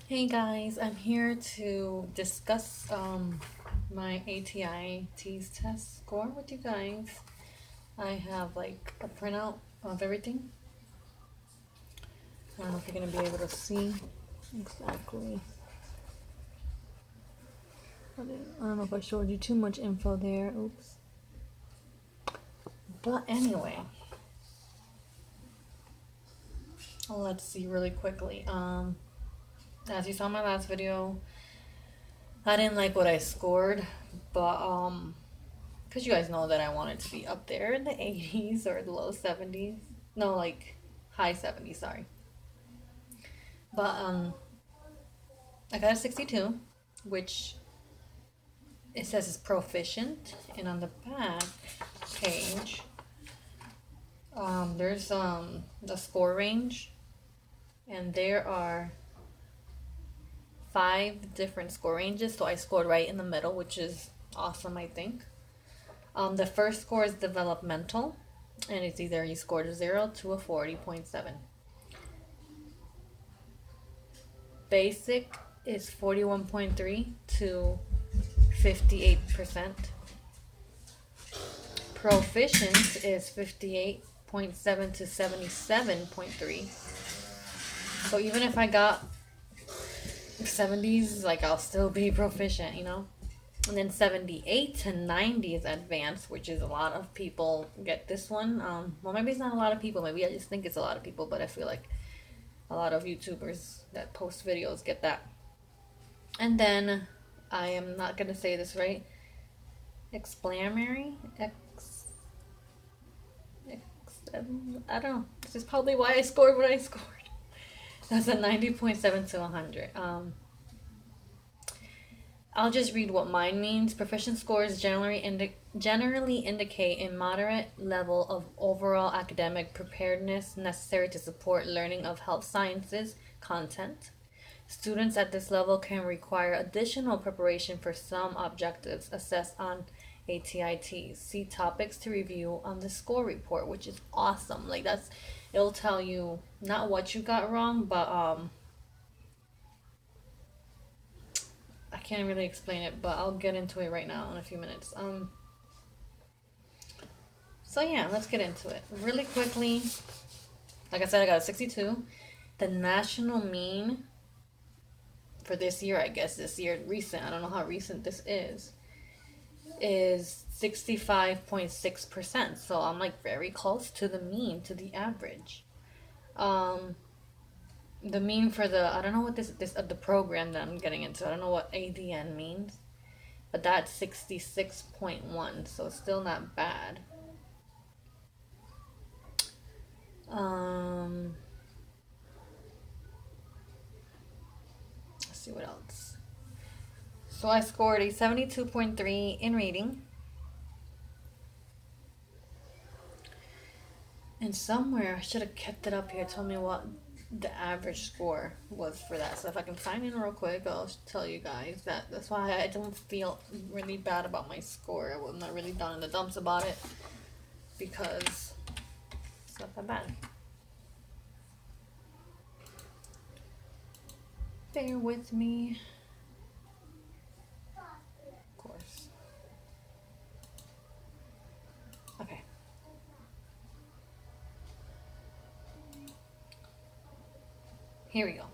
Hey guys, I'm here to discuss my ATI TEAS Test score with you guys. I have like a printout of everything. I don't know if you're gonna be able to see exactly. I don't know if I showed you too much info there. Oops. But anyway, let's see really quickly. As you saw in my last video, I didn't like what I scored, but because you guys know that I wanted to be up there in the 80s or the low 70s. No, like high 70s, sorry. But I got a 62, which it says is proficient, and on the back page, there's the score range, and there are 5 different score ranges. So I scored right in the middle, which is awesome, I think. The first score is developmental, and it's either you scored a 0 to a 40.7. Basic is 41.3 to 58%. Proficient is 58.7 to 77.3. So even if I got 70s, like I'll still be proficient, you know? And then 78 to 90 is advanced, which is a lot of people get this one. Well, maybe it's not a lot of people. Maybe I just think it's a lot of people, but I feel like a lot of YouTubers that post videos get that. And then I am not gonna say this right. Exclamatory, I don't know. This is probably why I scored what I scored. That's a 90.7 to 100. I'll just read what mine means. Proficient scores generally indicate a moderate level of overall academic preparedness necessary to support learning of health sciences content. Students at this level can require additional preparation for some objectives assessed on ATI TEAS. See topics to review on the score report, which is awesome. Like it'll tell you not what you got wrong, but I can't really explain it, but I'll get into it right now in a few minutes. So yeah, let's get into it really quickly. Like I said, I got a 62. The national mean for this year, I guess this year recent, I don't know how recent this is 65.6%. So I'm like very close to the mean, to the average. The mean for I don't know what this the program that I'm getting into. I don't know what ADN means, but that's 66.1, so still not bad. Let's see what else. So I scored a 72.3 in reading. And somewhere I should have kept it up here. Tell me what the average score was for that. So if I can find it real quick, I'll tell you guys that. That's why I don't feel really bad about my score. I'm not really down in the dumps about it because it's not that bad. Bear with me. Of course. Okay. Here we go.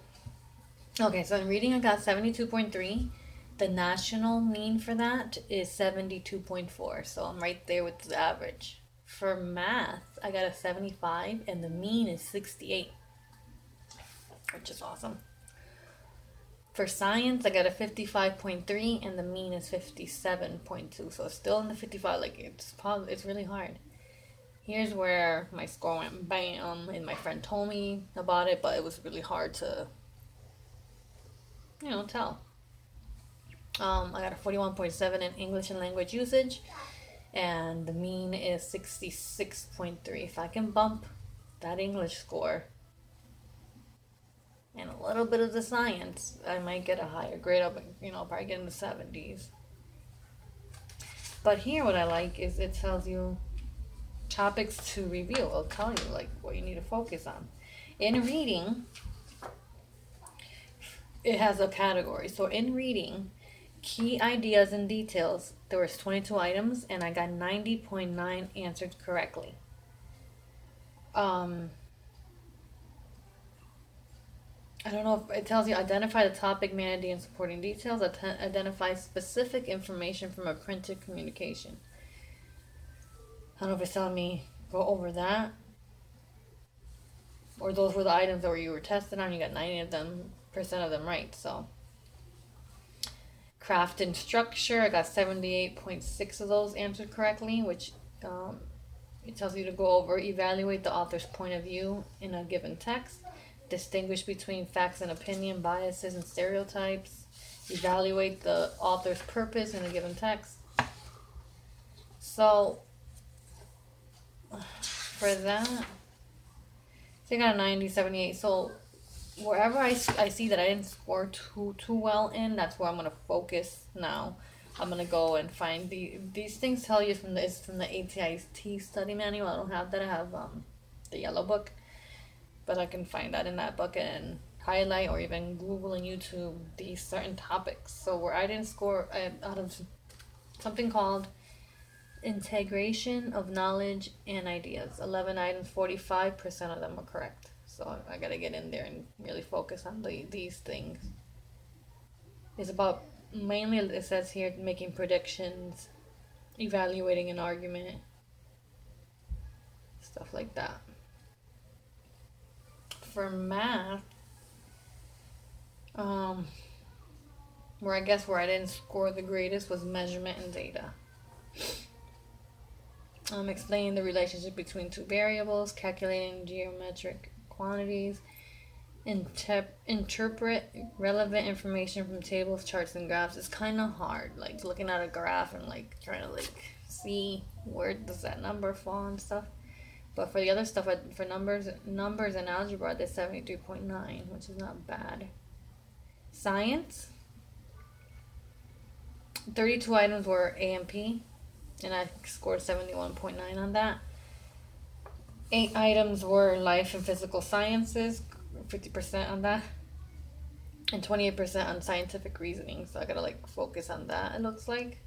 Okay, so in reading I got 72.3. The national mean for that is 72.4. So I'm right there with the average. For math, I got a 75 and the mean is 68, which is awesome. For science, I got a 55.3 and the mean is 57.2. So it's still in the 55. Like it's really hard. Here's where my score went bam, and my friend told me about it, but it was really hard to, tell. I got a 41.7 in English and language usage, and the mean is 66.3. If I can bump that English score and a little bit of the science, I might get a higher grade up, probably get in the 70s. But here what I like is it tells you topics to review. It'll tell you like what you need to focus on. In reading, it has a category. So in reading, key ideas and details, there was 22 items, and I got 90.9 answered correctly. Um, I don't know if it tells you identify the topic, manatee, and supporting details. Identify specific information from a printed communication. I don't know if it's telling me go over that, or those were the items that you were tested on. You got 90% of them right. So craft and structure, I got 78.6 of those answered correctly, which it tells you to go over, evaluate the author's point of view in a given text, distinguish between facts and opinion, biases and stereotypes, evaluate the author's purpose in a given text. So, for that, I got a 90, 78. So, wherever I see that I didn't score too well in, that's where I'm going to focus now. I'm going to go and find these things tell you from the ATI TEAS study manual. I don't have that. I have the yellow book. But I can find that in that book and highlight, or even Google and YouTube these certain topics. So where I didn't score out of something called integration of knowledge and ideas, 11 items, 45% of them are correct. So I gotta get in there and really focus on these things. It's about, mainly it says here, making predictions, evaluating an argument, stuff like that. For math, where I didn't score the greatest was measurement and data. Explaining the relationship between two variables, calculating geometric quantities, interpret relevant information from tables, charts, and graphs. It's kind of hard, like looking at a graph and like trying to like see where does that number fall and stuff. But for the other stuff, for numbers and algebra, I did 73.9, which is not bad. Science, 32 items were A and P, and I scored 71.9 on that. 8 items were life and physical sciences, 50% on that, and 28% on scientific reasoning. So I gotta like focus on that, it looks like.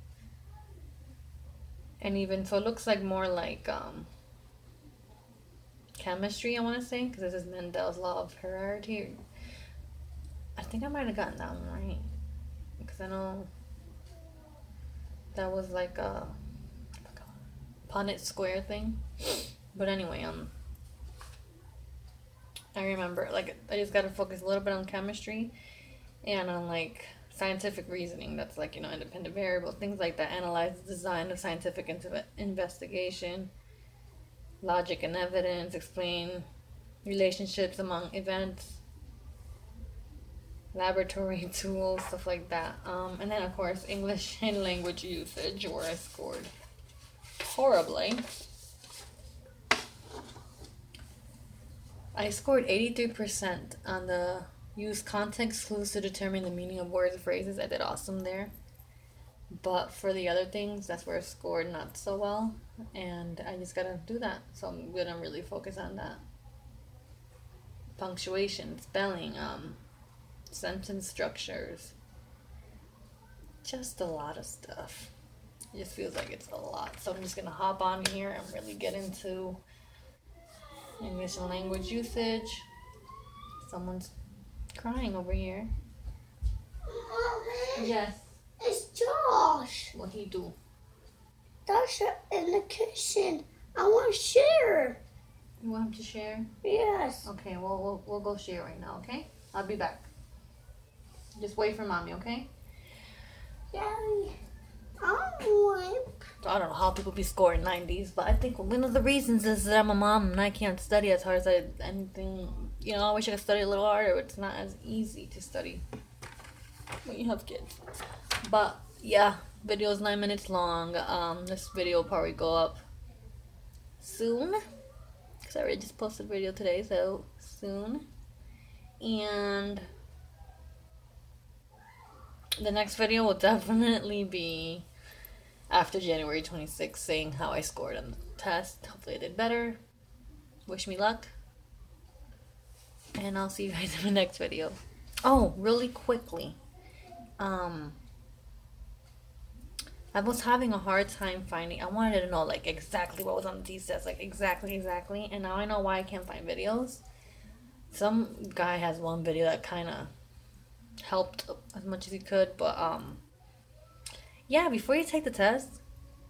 And even so, it looks like more like chemistry, I want to say, because this is Mendel's law of heredity. I think I might have gotten that one right, because I know that was like a Punnett square thing. But anyway, I remember, like, I just got to focus a little bit on chemistry and on like scientific reasoning. That's like, independent variables, things like that. Analyze the design of scientific investigation, logic and evidence, explain relationships among events, laboratory tools, stuff like that. And then, of course, English and language usage, where I scored horribly. I scored 83% on the use context clues to determine the meaning of words and phrases. I did awesome there. But for the other things, that's where I scored not so well. And I just gotta do that. So I'm gonna really focus on that. Punctuation, spelling, sentence structures. Just a lot of stuff. It just feels like it's a lot. So I'm just gonna hop on here and really get into English and language usage. Someone's crying over here. Mommy, Yes. it's Josh. What he do? Josh in the kitchen. I want to share. You want him to share? Yes. Okay, well, we'll go share right now, okay? I'll be back. Just wait for mommy, okay? Daddy, I want. I don't know how people be scoring 90s, but I think one of the reasons is that I'm a mom and I can't study as hard as anything. I wish I could study a little harder, but it's not as easy to study when you have kids. But yeah, video's 9 minutes long. This video will probably go up soon, because I already just posted a video today, so soon. And the next video will definitely be after January 26th, saying how I scored on the test. Hopefully I did better. Wish me luck. And I'll see you guys in the next video. Oh, really quickly. Um, I was having a hard time finding. I wanted to know like exactly what was on the TEAS test, like exactly. And now I know why I can't find videos. Some guy has one video that kind of helped as much as he could, but yeah. Before you take the test,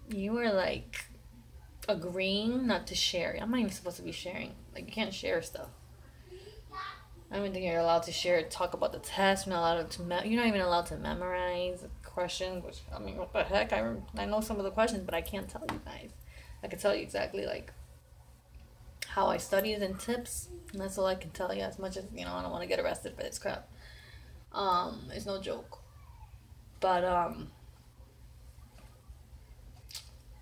you were like agreeing not to share. I'm not even supposed to be sharing. Like you can't share stuff. I don't think you're allowed to share. Talk about the test. You're not allowed to. You're not even allowed to memorize questions. Which I mean, what the heck? I know some of the questions, but I can't tell you guys. I can tell you exactly like how I studied and tips, and that's all I can tell you. As much as I don't want to get arrested for this crap. It's no joke. But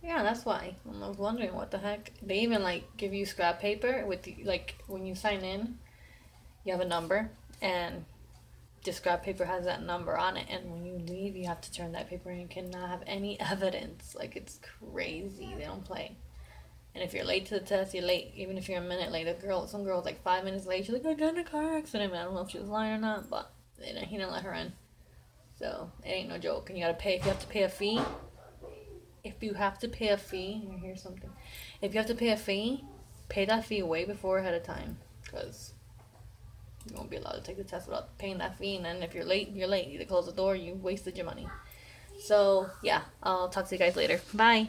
yeah, that's why. I was wondering what the heck. They even like give you scrap paper with the, like when you sign in, you have a number, and the scrap paper has that number on it, and when you leave, you have to turn that paper in. You cannot have any evidence. Like it's crazy. They don't play. And if you're late to the test, you're late. Even if you're a minute late, some girl's like 5 minutes late. She's like, I got in a car accident. I don't know if she was lying or not, but he didn't let her in. So it ain't no joke. And you gotta pay. If you have to pay a fee, you hear something. If you have to pay a fee, pay that fee way before ahead of time, because you won't be allowed to take the test without paying that fee. And then if you're late, you're late. You close the door. You wasted your money. So yeah, I'll talk to you guys later. Bye.